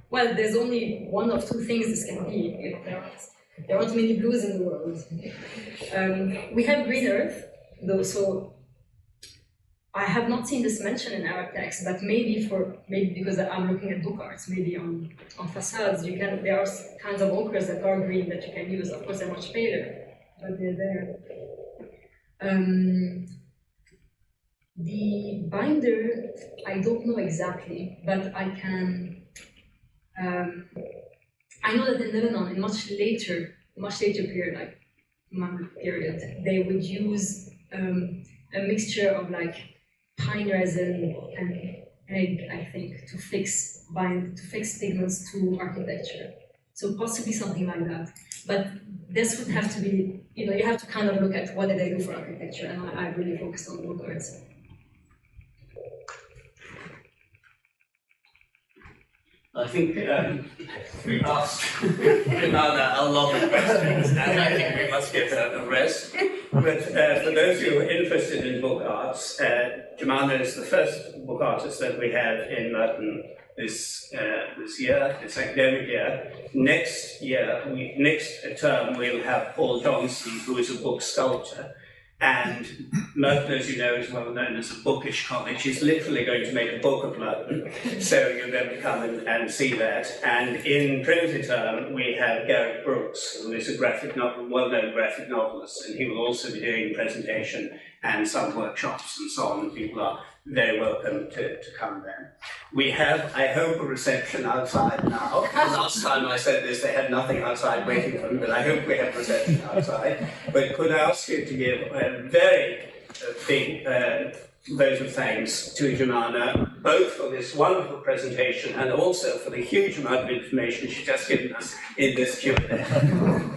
Speaker 1: well, there's only one of two things this can be. There aren't many blues in the world. We have green earth, though, so I have not seen this mentioned in Arab texts, but maybe because I'm looking at book arts, maybe on facades, there are kinds of ochres that are green that you can use. Of course, they're much paler, but they're there. The binder, I don't know exactly, but I can. I know that in Lebanon, in much later period, like Mamluk period, they would use a mixture of pine resin and egg, I think, to fix pigments to architecture. So possibly something like that. But this would have to be, you have to kind of look at what did they do for architecture, and I really focused on wood arts.
Speaker 11: I think we asked Joumana a lot of questions, and I think we must give her a rest. But for those who are interested in book arts, Joumana is the first book artist that we have in Merton this year, this academic year. Next term, we'll have Paul Johnson, who is a book sculptor. And Merton, as you know, is well known as a bookish college. He's literally going to make a book of Merton, so you're going to come and see that. And in Trinity term, we have Garrett Brooks, who is a well-known graphic novelist, and he will also be doing a presentation and some workshops and so on. People are very welcome to come then. We have, I hope, a reception outside now. Last time I said this, they had nothing outside waiting for them, but I hope we have a reception outside. But could I ask you to give a very big vote of thanks to Joumana, both for this wonderful presentation and also for the huge amount of information she's just given us in this Q&A.